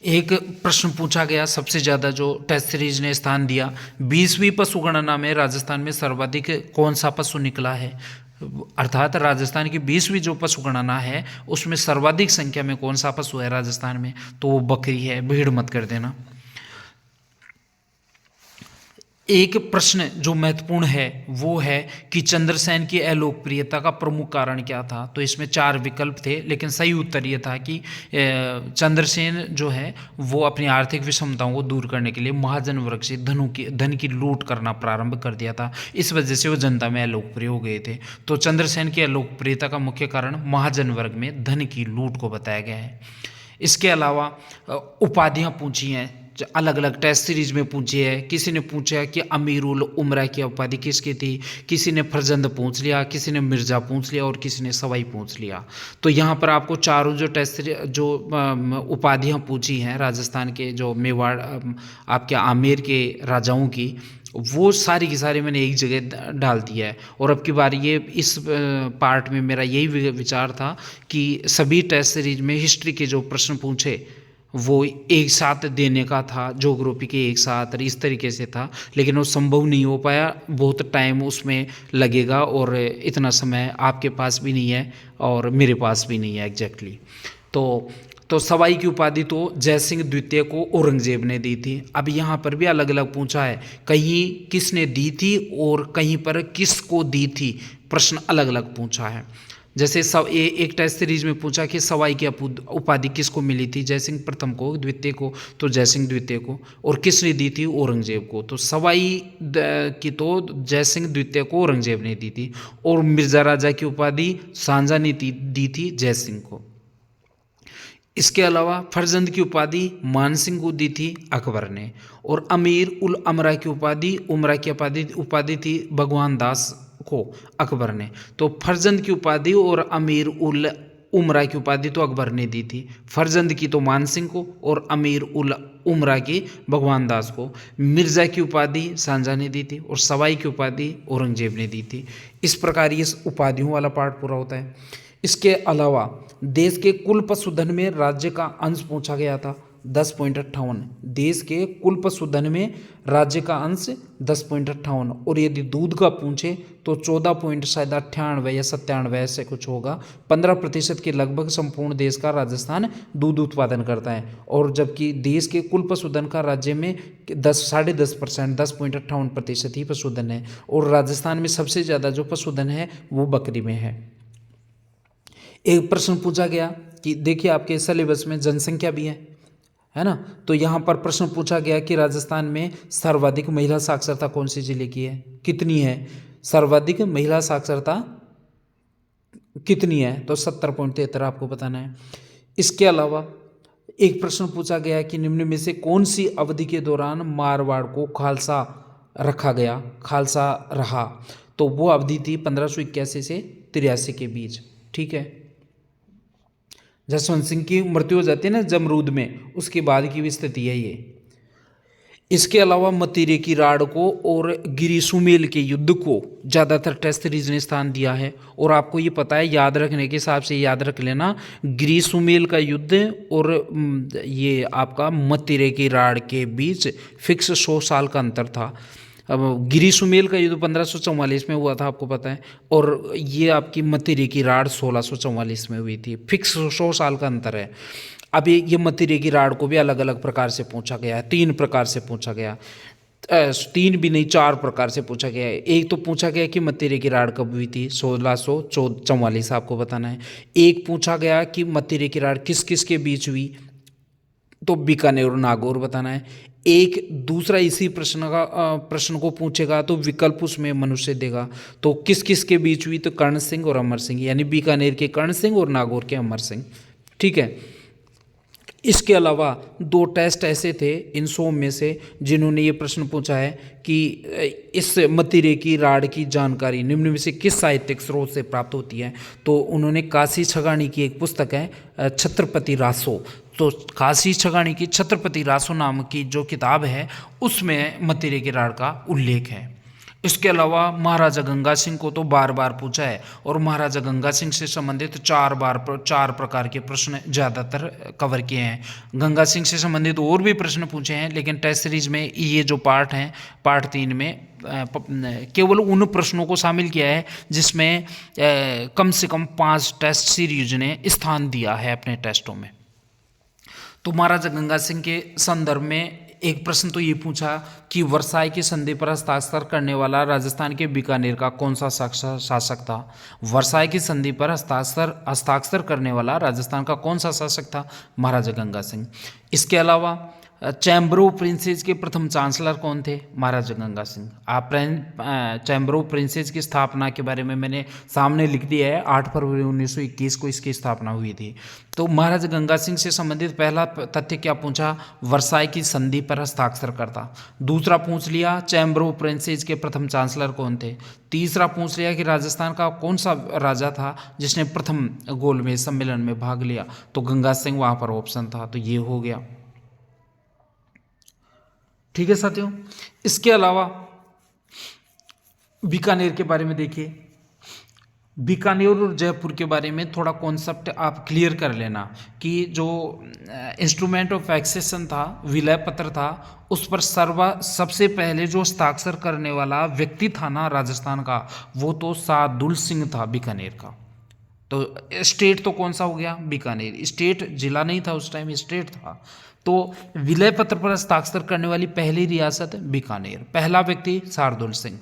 A: एक प्रश्न पूछा गया सबसे ज़्यादा जो टेस्ट सीरीज ने स्थान दिया, 20वीं पशु गणना में राजस्थान में सर्वाधिक कौन सा पशु निकला है। अर्थात राजस्थान की 20वीं जो पशु गणना है उसमें सर्वाधिक संख्या में कौन सा पशु है राजस्थान में, तो वो बकरी है। भीड़ मत कर देना। एक प्रश्न जो महत्वपूर्ण है वो है कि चंद्रसेन की अलोकप्रियता का प्रमुख कारण क्या था। तो इसमें 4 विकल्प थे, लेकिन सही उत्तर ये था कि चंद्रसेन जो है वो अपनी आर्थिक विषमताओं को दूर करने के लिए महाजन वर्ग से धन की लूट करना प्रारंभ कर दिया था। इस वजह से वो जनता में अलोकप्रिय हो गए थे। तो चंद्रसेन की अलोकप्रियता का मुख्य कारण महाजन वर्ग में धन की लूट को बताया गया है। इसके अलावा उपाधियाँ पूछी हैं, अलग अलग टेस्ट सीरीज में पूछी है। किसी ने पूछा कि अमीर उल उमरा की उपाधि किसकी थी, किसी ने फरजंद पूछ लिया, किसी ने मिर्ज़ा पूछ लिया और किसी ने सवाई पूछ लिया। तो यहाँ पर आपको चारों जो टेस्ट जो उपाधियाँ पूछी हैं राजस्थान के जो मेवाड़ आपके आमेर के राजाओं की, वो सारी की सारी मैंने एक जगह डाल दिया है। और अब की बार ये इस पार्ट में मेरा यही विचार था कि सभी टेस्ट सीरीज में हिस्ट्री के जो प्रश्न पूछे वो एक साथ देने का था, ज्योग्राफी के एक साथ इस तरीके से था, लेकिन वो संभव नहीं हो पाया। बहुत टाइम उसमें लगेगा और इतना समय आपके पास भी नहीं है और मेरे पास भी नहीं है एग्जैक्टली। तो सवाई की उपाधि तो जयसिंह द्वितीय को औरंगजेब ने दी थी। अब यहाँ पर भी अलग अलग पूछा है, कहीं किसने दी थी और कहीं पर किसको दी थी, प्रश्न अलग अलग पूछा है। जैसे एक टेस्ट सीरीज में पूछा कि सवाई की उपाधि किसको मिली थी, जयसिंह प्रथम को, द्वितीय को तो जयसिंह द्वितीय को, और किसने दी थी, औरंगजेब को। तो सवाई की तो जयसिंह द्वितीय को औरंगजेब ने दी थी, और मिर्जा राजा की उपाधि सांझा ने दी थी जयसिंह को। इसके अलावा फरजंद की उपाधि मानसिंह को दी थी अकबर ने, और अमीर उल अमरा की उपाधि थी भगवान दास को अकबर ने। तो फरजंद की उपाधि और अमीर उल उमरा की उपाधि तो अकबर ने दी थी, फरजंद की तो मानसिंह को और अमीर उल उमरा की भगवान दास को। मिर्ज़ा की उपाधि सांझा ने दी थी और सवाई की उपाधि औरंगजेब ने दी थी। इस प्रकार ये उपाधियों वाला पार्ट पूरा होता है। इसके अलावा देश के कुल पशुधन में राज्य का अंश पूछा गया था 10.58। देश के कुल पशुधन में राज्य का अंश 10.58, और यदि दूध का पूछे तो 14.98 या 97 ऐसे कुछ होगा। 15% के लगभग संपूर्ण देश का राजस्थान दूध उत्पादन करता है, और जबकि देश के कुल पशुधन का राज्य में 10.5% 10.58% ही पशुधन है, और राजस्थान में सबसे ज़्यादा जो पशुधन है वो बकरी में है। एक प्रश्न पूछा गया कि देखिए आपके सिलेबस में जनसंख्या भी है ना, तो यहाँ पर प्रश्न पूछा गया कि राजस्थान में सर्वाधिक महिला साक्षरता कौन से जिले की है, कितनी है, सर्वाधिक महिला साक्षरता कितनी है, तो 70.73 आपको बताना है। इसके अलावा एक प्रश्न पूछा गया कि निम्न में से कौन सी अवधि के दौरान मारवाड़ को खालसा रहा, तो वो अवधि थी 1581 से 83 के बीच। ठीक है, जसवंत सिंह की मृत्यु हो जाती है ना जमरूद में, उसके बाद की भी स्थिति है ये। इसके अलावा मतीरे की राड़ को और गिरी सुमेल के युद्ध को ज़्यादातर टेस्ट सीरीज ने स्थान दिया है, और आपको ये पता है, याद रखने के हिसाब से याद रख लेना, गिरी सुमेल का युद्ध और ये आपका मतीरे की राड़ के बीच फिक्स 100 साल का अंतर था। अब गिरी सुमेल का युद्ध 1544 में हुआ था, आपको पता है, और ये आपकी मतीरे की राड़ 1644 में हुई थी। फिक्स 100 साल का अंतर है। अब ये मतीरे की राड़ को भी अलग अलग प्रकार से पूछा गया है, 3 प्रकार से पूछा गया, 3 भी नहीं 4 प्रकार से पूछा गया है। एक तो पूछा गया कि मतीरे की राड़ कब हुई थी, 1644 आपको बताना है। एक पूछा गया कि मतीरे की राड़ किस किस के बीच हुई, तो बीकानेर और नागौर बताना है। एक दूसरा इसी प्रश्न को पूछेगा तो विकल्प उसमें मनुष्य देगा, तो किस किस के बीच हुई, तो कर्ण सिंह और अमर सिंह, यानी बीकानेर के कर्ण सिंह और नागौर के अमर सिंह। ठीक है, इसके अलावा 2 टेस्ट ऐसे थे इन 100 में से जिन्होंने ये प्रश्न पूछा है कि इस मतीरे की राड़ की जानकारी निम्न में से किस साहित्यिक स्रोत से प्राप्त होती है, तो उन्होंने काशी छगानी की एक पुस्तक है छत्रपति रासो, तो काशी छगानी की छत्रपति रासो नाम की जो किताब है उसमें मतीरे की राड़ का उल्लेख है। इसके अलावा महाराजा गंगा सिंह को तो बार बार पूछा है और महाराजा गंगा सिंह से संबंधित चार प्रकार के प्रश्न ज़्यादातर कवर किए हैं। गंगा सिंह से संबंधित और भी प्रश्न पूछे हैं, लेकिन टेस्ट सीरीज में ये जो पार्ट हैं, पार्ट 3 में केवल उन प्रश्नों को शामिल किया है जिसमें कम से कम 5 टेस्ट सीरीज ने स्थान दिया है अपने टेस्टों में। तो महाराजा गंगा सिंह के संदर्भ में एक प्रश्न तो ये पूछा कि वर्साई की संधि पर हस्ताक्षर करने वाला राजस्थान के बीकानेर का कौन सा शासक था। वर्साई की संधि पर हस्ताक्षर करने वाला राजस्थान का कौन सा शासक था? महाराजा गंगा सिंह। इसके अलावा चैम्बर ऑफ प्रिंसेस के प्रथम चांसलर कौन थे? Maharaja Ganga Singh. Chamber of princes की स्थापना के बारे में मैंने सामने लिख दिया है, 8 फरवरी 1921 को इसकी स्थापना हुई थी। तो महाराजा गंगा सिंह से संबंधित पहला तथ्य क्या पूछा? वर्साई की संधि पर हस्ताक्षर करता। दूसरा पूछ लिया चैम्बर ऑफ प्रिंसेस के प्रथम चांसलर कौन थे। तीसरा पूछ लिया कि राजस्थान का कौन सा राजा था जिसने प्रथम गोलमेज सम्मेलन में भाग लिया। तो गंगा सिंह वहाँ पर ऑप्शन था, तो ये हो गया। ठीक है साथियों। इसके अलावा बीकानेर के बारे में देखिए। बीकानेर और जयपुर के बारे में थोड़ा कॉन्सेप्ट आप क्लियर कर लेना कि जो इंस्ट्रूमेंट ऑफ एक्सेशन था, विलय पत्र था, उस पर सबसे पहले जो हस्ताक्षर करने वाला व्यक्ति था ना राजस्थान का, वो तो सादुल सिंह था बीकानेर का। तो स्टेट तो कौन सा हो गया? बीकानेर। स्टेट जिला नहीं था उस टाइम, स्टेट था। तो विलय पत्र पर हस्ताक्षर करने वाली पहली रियासत बीकानेर, पहला व्यक्ति शार्दुल सिंह।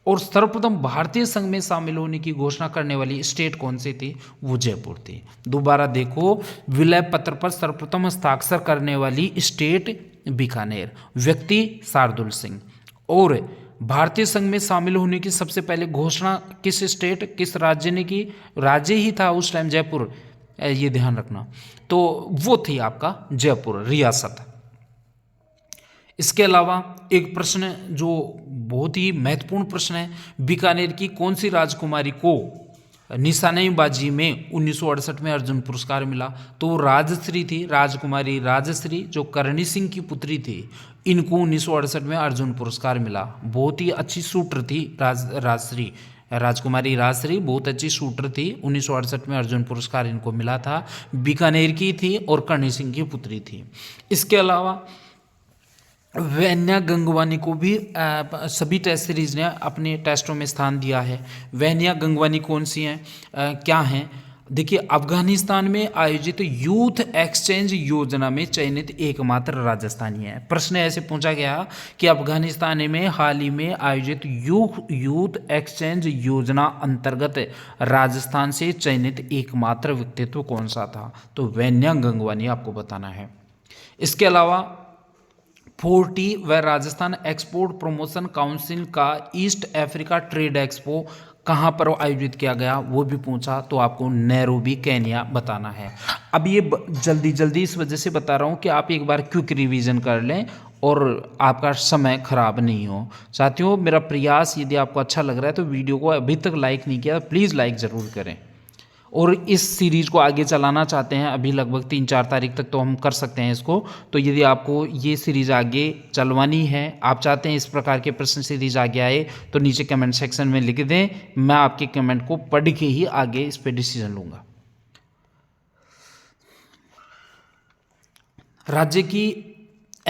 A: और सर्वप्रथम भारतीय संघ में शामिल होने की घोषणा करने वाली स्टेट कौन सी थी? वो जयपुर थी। दोबारा देखो, विलय पत्र पर सर्वप्रथम हस्ताक्षर करने वाली स्टेट बीकानेर, व्यक्ति शार्दुल सिंह। और भारतीय संघ में शामिल होने की सबसे पहले घोषणा किस स्टेट, किस राज्य ने की? राज्य ही था उस टाइम जयपुर, ये ध्यान रखना। तो वो थी आपका जयपुर रियासत। इसके अलावा एक प्रश्न जो बहुत ही महत्वपूर्ण प्रश्न है, बीकानेर की कौन सी राजकुमारी को निशानेबाजी में 1968 में अर्जुन पुरस्कार मिला? तो राजश्री थी, राजकुमारी राजश्री, जो करणी सिंह की पुत्री थी। इनको 1968 में अर्जुन पुरस्कार मिला। बहुत ही अच्छी शूटर थी राजश्री, राजकुमारी राजश्री बहुत अच्छी शूटर थी। 1968 में अर्जुन पुरस्कार इनको मिला था। बीकानेर की थी और करणी सिंह की पुत्री थी। इसके अलावा वैन्या गंगवानी को भी सभी टेस्ट सीरीज ने अपने टेस्टों में स्थान दिया है। वैन्या गंगवानी कौन सी हैं, क्या हैं? देखिए, अफगानिस्तान में आयोजित यूथ एक्सचेंज योजना में चयनित एकमात्र राजस्थानी है। प्रश्न ऐसे पूछा गया कि अफगानिस्तान में हाल ही में आयोजित यूथ एक्सचेंज योजना अंतर्गत राजस्थान से चयनित एकमात्र व्यक्तित्व कौन सा था? तो वैन्या गंगवानी आपको बताना है। इसके अलावा 40 व राजस्थान एक्सपोर्ट प्रमोशन काउंसिल का ईस्ट अफ्रीका ट्रेड एक्सपो कहाँ पर आयोजित किया गया, वो भी पूछा। तो आपको नैरोबी केन्या बताना है। अब ये जल्दी जल्दी इस वजह से बता रहा हूँ कि आप एक बार क्विक रिवीजन कर लें और आपका समय खराब नहीं हो। साथियों, मेरा प्रयास, यदि आपको अच्छा लग रहा है तो वीडियो को अभी तक लाइक नहीं किया, प्लीज़ लाइक ज़रूर करें। और इस सीरीज़ को आगे चलाना चाहते हैं, अभी लगभग 3-4 तारीख तक तो हम कर सकते हैं इसको। तो यदि आपको ये सीरीज़ आगे चलवानी है, आप चाहते हैं इस प्रकार के प्रश्न सीरीज़ आगे आए, तो नीचे कमेंट सेक्शन में लिख दें। मैं आपके कमेंट को पढ़ के ही आगे इस पर डिसीजन लूँगा। राज्य की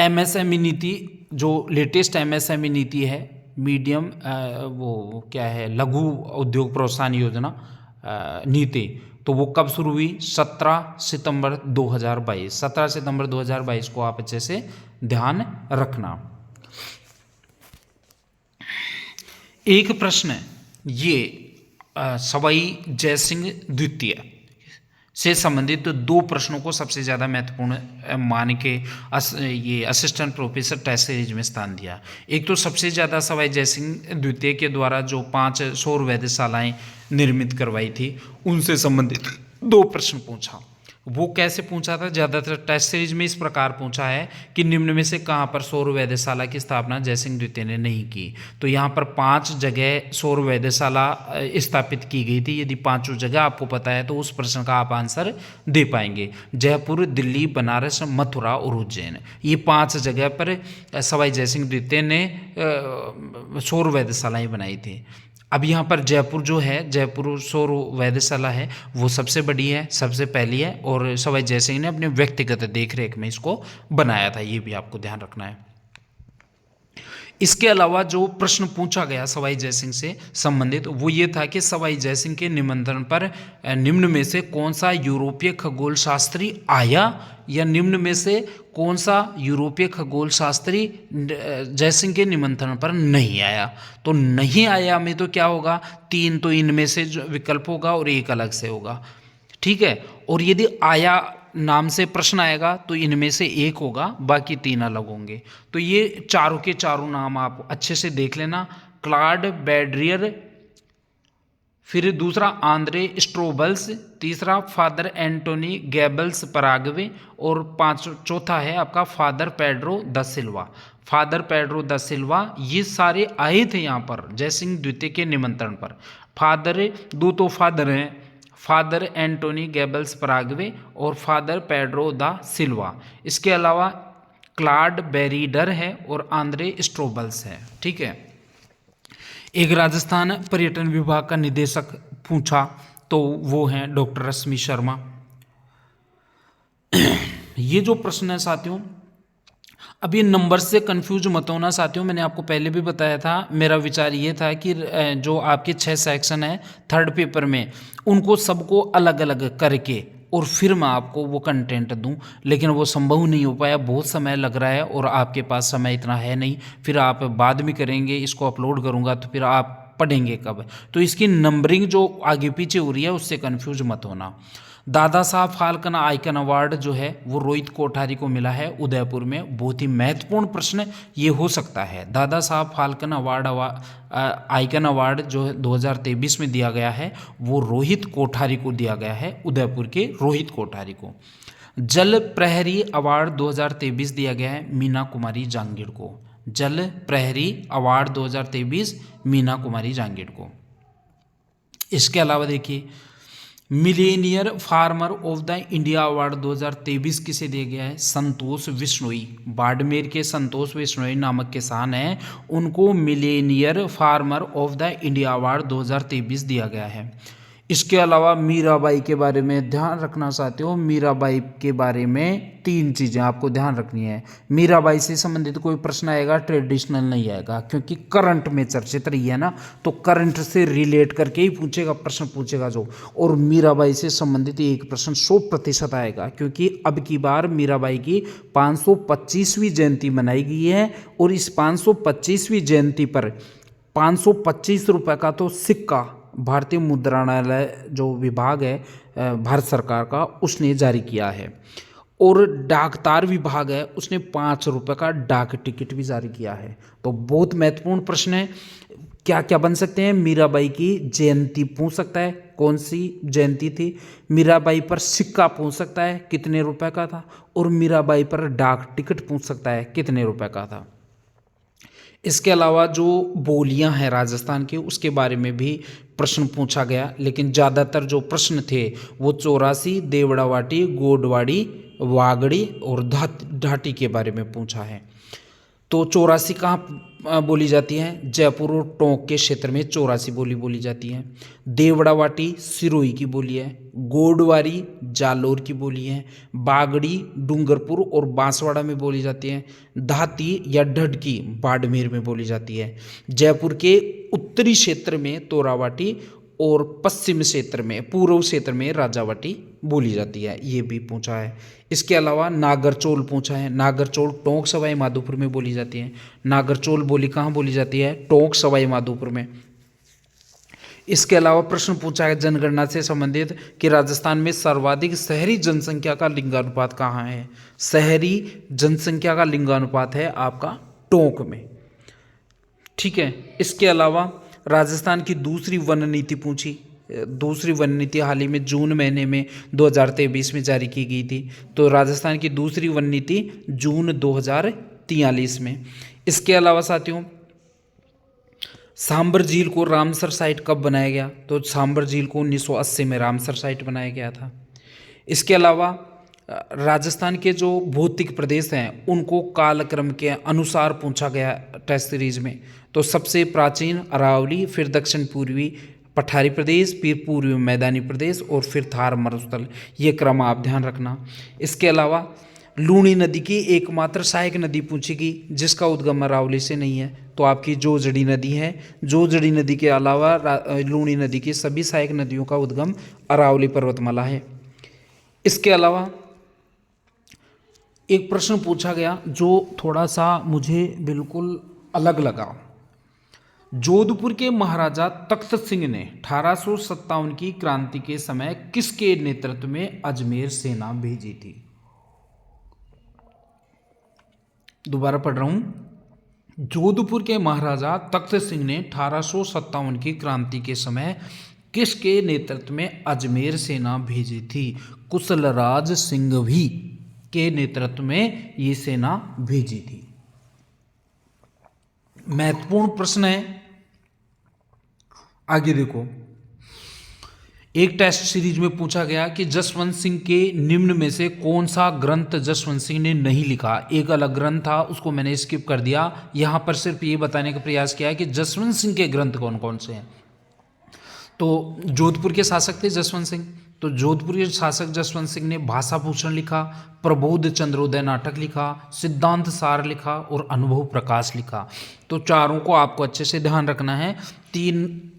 A: MSME नीति, जो लेटेस्ट MSME नीति है, मीडियम वो क्या है, लघु उद्योग प्रोत्साहन योजना नीति, तो वो कब शुरू हुई? 17 सितंबर 2022। 17 सितंबर 2022 को आप अच्छे से ध्यान रखना। एक प्रश्न ये सवाई जयसिंह द्वितीय से संबंधित 2 प्रश्नों को सबसे ज़्यादा महत्वपूर्ण मान के ये असिस्टेंट प्रोफेसर टेस्ट सीरीज में स्थान दिया। एक तो सबसे ज़्यादा सवाई जयसिंह द्वितीय के द्वारा जो 5 सौर वेधशालाएँ निर्मित करवाई थी, उनसे संबंधित 2 प्रश्न पूछा। वो कैसे पूछा था? ज़्यादातर टेस्ट सीरीज में इस प्रकार पूछा है कि निम्न में से कहाँ पर सौर वेधशाला की स्थापना जयसिंह द्वितीय ने नहीं की। तो यहाँ पर 5 जगह सौर वेधशाला स्थापित की गई थी। यदि 5 जगह आपको पता है तो उस प्रश्न का आप आंसर दे पाएंगे। जयपुर, दिल्ली, बनारस, मथुरा और उज्जैन, ये 5 जगह पर सवाई जयसिंह द्वितीय ने सौर वेधशालाएँ बनाई थी। अब यहाँ पर जयपुर जो है, जयपुर सौर वेधशाला है, वो सबसे बड़ी है, सबसे पहली है, और सवाई जयसिंह ने अपने व्यक्तिगत देखरेख में इसको बनाया था। ये भी आपको ध्यान रखना है। इसके अलावा जो प्रश्न पूछा गया सवाई जयसिंह से संबंधित वो ये था कि सवाई जयसिंह के निमंत्रण पर निम्न में से कौन सा यूरोपीय खगोल शास्त्री आया, या निम्न में से कौन सा यूरोपीय खगोल शास्त्री जयसिंह के निमंत्रण पर नहीं आया। तो नहीं आया में तो क्या होगा, 3 तो इनमें से जो विकल्प होगा और 1 अलग से होगा, ठीक है। और यदि आया नाम से प्रश्न आएगा तो इनमें से 1 होगा, बाकी 3 अलग होंगे। तो ये चारों के चारों नाम आप अच्छे से देख लेना। क्लॉड बैड्रियर, फिर दूसरा आंद्रे स्ट्रोबल्स, तीसरा फादर एंटोनी गैबल्स पराग्वे, और चौथा है आपका father Pedro da Silva. Father Pedro da Silva ये सारे आए थे यहाँ पर जयसिंह द्वितीय के निमंत्रण पर। दो तो फादर हैं, फादर एंटोनी गैबल्स पराग्वे और फादर पेड्रो द सिल्वा। इसके अलावा क्लॉड बैरीडर है और आंद्रे स्ट्रोबल्स है, ठीक है। एक राजस्थान पर्यटन विभाग का निदेशक पूछा तो वो हैं डॉक्टर रश्मि शर्मा। ये जो प्रश्न है साथियों, अब ये नंबर से कंफ्यूज मत होना साथियों, मैंने आपको पहले भी बताया था। मेरा विचार ये था कि जो आपके 6 सेक्शन है थर्ड पेपर में, उनको सबको अलग अलग करके और फिर मैं आपको वो कंटेंट दूं, लेकिन वो संभव नहीं हो पाया, बहुत समय लग रहा है और आपके पास समय इतना है नहीं। फिर आप बाद में करेंगे, इसको अपलोड करूंगा तो फिर आप पढ़ेंगे कब। तो इसकी नंबरिंग जो आगे पीछे हो रही है उससे कंफ्यूज मत होना। Dada Saheb falcon icon award जो है वो रोहित कोठारी को मिला है उदयपुर में। बहुत ही महत्वपूर्ण प्रश्न ये हो सकता है। Dada Saheb falcon icon award जो 2023 में दिया गया है वो रोहित कोठारी को दिया गया है, उदयपुर के रोहित कोठारी को। जल प्रहरी अवार्ड 2023 दिया गया है मीना कुमारी जांगीड़ को। जल प्रहरी अवार्ड 2023 मीना कुमारी जांगीड़ को। इसके अलावा देखिए, Millionaire farmer of the India award 2023 किसे दिया गया है? संतोष विश्नोई। बाड़मेर के संतोष विश्नोई नामक किसान हैं, उनको Millionaire farmer of the India award 2023 दिया गया है। इसके अलावा मीराबाई के बारे में ध्यान रखना चाहते हो, मीराबाई के बारे में 3 चीज़ें आपको ध्यान रखनी है। मीराबाई से संबंधित कोई प्रश्न आएगा, ट्रेडिशनल नहीं आएगा, क्योंकि करंट में चर्चित रही है ना, तो करंट से रिलेट करके ही पूछेगा, प्रश्न पूछेगा जो। और मीराबाई से संबंधित एक प्रश्न 100% आएगा, क्योंकि अब की बार मीराबाई की 525वीं जयंती मनाई गई है, और इस 525वीं जयंती पर 525 रुपये का तो सिक्का भारतीय मुद्रणालय जो विभाग है भारत सरकार का, उसने जारी किया है। और डाकतार विभाग है, उसने 5 रुपये का डाक टिकट भी जारी किया है। तो बहुत महत्वपूर्ण प्रश्न है। क्या क्या बन सकते हैं? मीराबाई की जयंती पूछ सकता है, कौन सी जयंती थी। मीराबाई पर सिक्का पूछ सकता है, कितने रुपए का था। और मीराबाई पर डाक टिकट पूछ सकता है, कितने रुपए का था। इसके अलावा जो बोलियां हैं राजस्थान की, उसके बारे में भी प्रश्न पूछा गया, लेकिन ज़्यादातर जो प्रश्न थे वो 84, देवड़ावाटी, गोडवाड़ी, वागड़ी और ढाटी के बारे में पूछा है। तो 84 कहाँ बोली जाती है? जयपुर और टोंक के क्षेत्र में 84 बोली जाती है। देवड़ावाटी सिरोही की बोली है, गोडवारी जालोर की बोली है, बागड़ी डूंगरपुर और बांसवाड़ा में बोली जाती है, धाती या ढडकी बाड़मेर में बोली जाती है। जयपुर के उत्तरी क्षेत्र में तोरावाटी और पश्चिम क्षेत्र में, पूर्व क्षेत्र में राजावाटी बोली जाती है, ये भी पूछा है। इसके अलावा नागरचोल पूछा है। नागरचोल टोंक सवाई माधोपुर में बोली जाती है। नागरचोल बोली कहाँ बोली जाती है? टोंक सवाई माधोपुर में। इसके अलावा प्रश्न पूछा है जनगणना से संबंधित कि राजस्थान में सर्वाधिक शहरी जनसंख्या का लिंगानुपात कहाँ है? शहरी जनसंख्या का लिंगानुपात है आपका टोंक में, ठीक है। इसके अलावा राजस्थान की दूसरी वन नीति पूछी, दूसरी वन नीति हाल ही में जून महीने में 2023 में जारी की गई थी। तो राजस्थान की दूसरी वन नीति जून 2043 में। इसके अलावा साथियों, सांबर झील को रामसर साइट कब बनाया गया? तो सांबर झील को 1980 में रामसर साइट बनाया गया था। इसके अलावा राजस्थान के जो भौतिक प्रदेश हैं उनको कालक्रम के अनुसार पूछा गया टेस्ट सीरीज में। तो सबसे प्राचीन अरावली, फिर दक्षिण पूर्वी पठारी प्रदेश, फिर पूर्वी मैदानी प्रदेश और फिर थार मरुस्थल। ये क्रम आप ध्यान रखना। इसके अलावा लूणी नदी की एकमात्र सहायक नदी पूछी गई जिसका उद्गम अरावली से नहीं है, तो आपकी जोजड़ी नदी है। जोजड़ी नदी के अलावा लूणी नदी की सभी सहायक नदियों का उद्गम अरावली पर्वतमाला है। इसके अलावा एक प्रश्न पूछा गया जो थोड़ा सा मुझे बिल्कुल अलग लगा। जोधपुर के महाराजा तख्त सिंह ने 1857 की क्रांति के समय किसके नेतृत्व में अजमेर सेना भेजी थी? दोबारा पढ़ रहा हूं। जोधपुर के महाराजा तख्त सिंह ने 1857 की क्रांति के समय किसके नेतृत्व में अजमेर सेना भेजी थी? कुशलराज सिंघवी के नेतृत्व में ये सेना भेजी थी। महत्वपूर्ण प्रश्न है, आगे देखो। एक टेस्ट सीरीज में पूछा गया कि जसवंत सिंह के निम्न में से कौन सा ग्रंथ जसवंत सिंह ने नहीं लिखा? एक अलग ग्रंथ था, उसको मैंने स्किप कर दिया। यहां पर सिर्फ ये बताने का प्रयास किया है कि जसवंत सिंह के ग्रंथ कौन कौन से हैं। तो जोधपुर के शासक थे जसवंत सिंह, तो जोधपुर के शासक जसवंत सिंह ने भाषा भूषण लिखा, प्रबोध चंद्रोदय नाटक लिखा, सिद्धांत सार लिखा और अनुभव प्रकाश लिखा। तो चारों को आपको अच्छे से ध्यान रखना है। तीन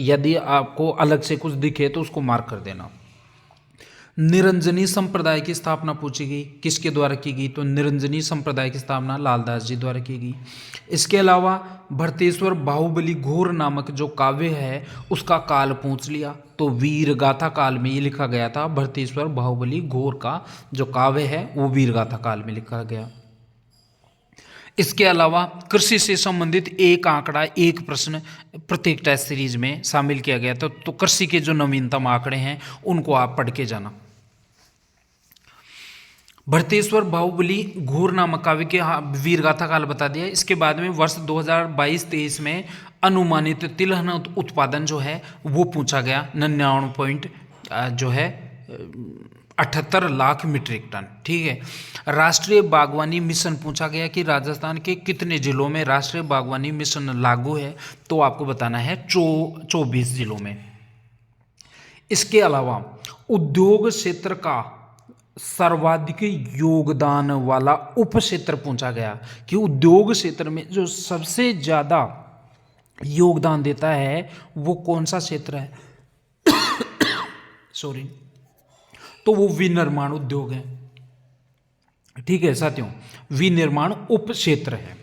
A: यदि आपको अलग से कुछ दिखे तो उसको मार्क कर देना। निरंजनी संप्रदाय की स्थापना पूछी गई, किसके द्वारा की गई? तो निरंजनी संप्रदाय की स्थापना लालदास जी द्वारा की गई। इसके अलावा भरतेश्वर बाहुबली घोर नामक जो काव्य है उसका काल पूछ लिया, तो वीर गाथा काल में ये लिखा गया था। भरतेश्वर बाहुबली घोर का जो काव्य है वो वीर गाथा काल में लिखा गया। इसके अलावा कृषि से संबंधित एक आंकड़ा, एक प्रश्न प्रत्येक टेस्ट सीरीज में शामिल किया गया था। तो कृषि के जो नवीनतम आंकड़े हैं उनको आप पढ़ के जाना। भरतेश्वर बाहुबली घोर नामक काव्य के वीर गाथा काल बता दिया। इसके बाद में वर्ष 2022-23 में अनुमानित तिलहन उत्पादन जो है वो पूछा गया। 99 पॉइंट जो है 78 लाख मीट्रिक टन। ठीक है। राष्ट्रीय बागवानी मिशन पूछा गया कि राजस्थान के कितने जिलों में राष्ट्रीय बागवानी मिशन लागू है? तो आपको बताना है 24 जिलों में। इसके अलावा उद्योग क्षेत्र का सर्वाधिक योगदान वाला उप क्षेत्र पूछा गया कि उद्योग क्षेत्र में जो सबसे ज्यादा योगदान देता है वो कौन सा क्षेत्र है? सॉरी, तो वो विनिर्माण उद्योग है। ठीक है साथियों, विनिर्माण उप क्षेत्र है।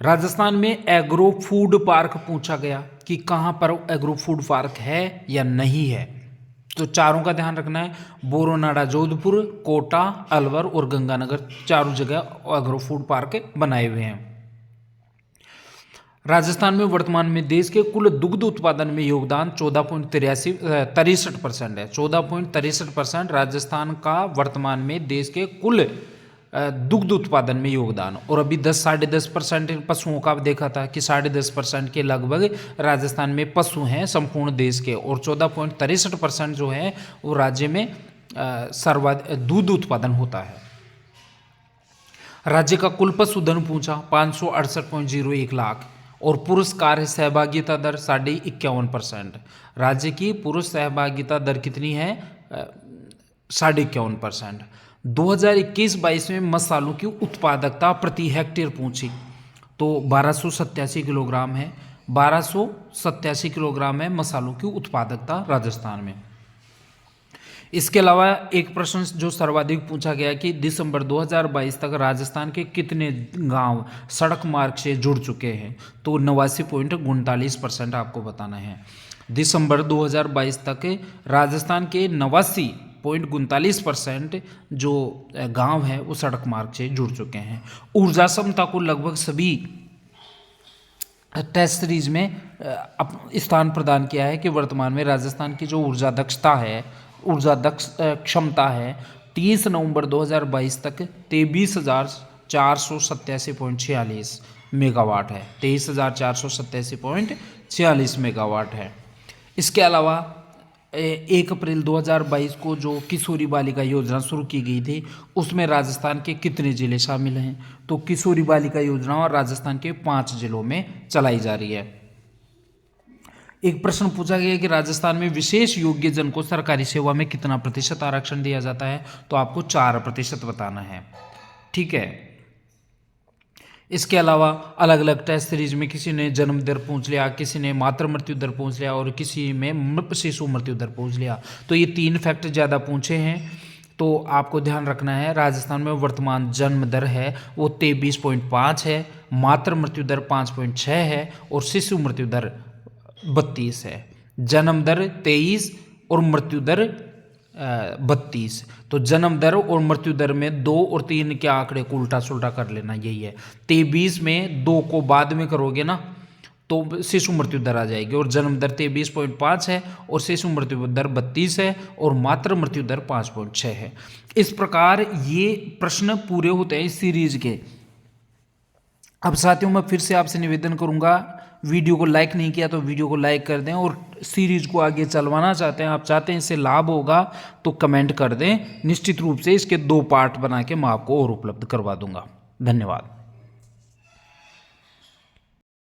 A: राजस्थान में एग्रो फूड पार्क पूछा गया कि कहां पर एग्रो फूड पार्क है या नहीं है? तो चारों का ध्यान रखना है। बोरोनाडा जोधपुर, कोटा, अलवर और गंगानगर, चारों जगह एग्रो फूड पार्क बनाए हुए हैं। राजस्थान में वर्तमान में देश के कुल दुग्ध उत्पादन में योगदान 14.63% है। 14.63% राजस्थान का वर्तमान में देश के कुल दुग्ध उत्पादन में योगदान। और अभी 10-10.5% पशुओं का देखा था कि 10.5% के लगभग राजस्थान में पशु हैं संपूर्ण देश के, और 14.63% जो है वो राज्य में सर्वाधिक दूध उत्पादन होता है। राज्य का कुल पशुधन पूछा 568.01 लाख, और पुरुष कार्य सहभागिता दर 51.5%। राज्य की पुरुष सहभागिता दर कितनी है? 51.5%। 2021-22 में मसालों की उत्पादकता प्रति हेक्टेयर पूछी तो 1287 किलोग्राम है। 1287 किलोग्राम है मसालों की उत्पादकता राजस्थान में। इसके अलावा एक प्रश्न जो सर्वाधिक पूछा गया कि दिसंबर 2022 तक राजस्थान के कितने गांव सड़क मार्ग से जुड़ चुके हैं? तो 89.39% आपको बताना है। दिसंबर 2022 तक राजस्थान के 89.39% जो गांव है वो सड़क मार्ग से जुड़ चुके हैं। ऊर्जा क्षमता को लगभग सभी टेस्ट सीरीज में स्थान प्रदान किया है कि वर्तमान में राजस्थान की जो ऊर्जा दक्षता है, ऊर्जा दक्ष क्षमता है 30 नवंबर 2022 तक 23,487.46 मेगावाट है। 23,487.46 मेगावाट है। इसके अलावा 1 अप्रैल 2022 को जो किशोरी बालिका योजना शुरू की गई थी उसमें राजस्थान के कितने जिले शामिल हैं? तो किशोरी बालिका योजना राजस्थान के 5 जिलों में चलाई जा रही है। एक प्रश्न पूछा गया कि राजस्थान में विशेष योग्य जन को सरकारी सेवा में कितना प्रतिशत आरक्षण दिया जाता है? तो आपको 4% बताना है। ठीक है। इसके अलावा अलग अलग टेस्ट सीरीज में किसी ने जन्म दर पूछ लिया, किसी ने मातृ मृत्यु दर पूछ लिया और किसी में शिशु मृत्यु दर पूछ लिया। तो ये 3 फैक्टर ज़्यादा पूछे हैं। तो आपको ध्यान रखना है राजस्थान में वर्तमान जन्म दर है वो 23.5 है, मातृ मृत्यु दर 5.6 है और शिशु मृत्यु दर 32 है। जन्म दर 23 और मृत्यु दर 32। तो जन्म दर और मृत्यु दर में 2 और 3 के आंकड़े को उल्टा सुल्टा कर लेना, यही है। 23 में 2 को बाद में करोगे ना तो शिशु मृत्यु दर आ जाएगी और जन्म दर 23.5 है और शिशु मृत्यु दर 32 है और मातृ मृत्यु दर 5.6 है। इस प्रकार ये प्रश्न पूरे होते हैं इस सीरीज के। अब साथियों मैं फिर से आपसे निवेदन करूंगा, वीडियो को लाइक नहीं किया तो वीडियो को लाइक कर दें और सीरीज को आगे चलवाना चाहते हैं, आप चाहते हैं इससे लाभ होगा तो कमेंट कर दें। निश्चित रूप से इसके 2 पार्ट बना के मैं आपको और उपलब्ध करवा दूंगा। धन्यवाद।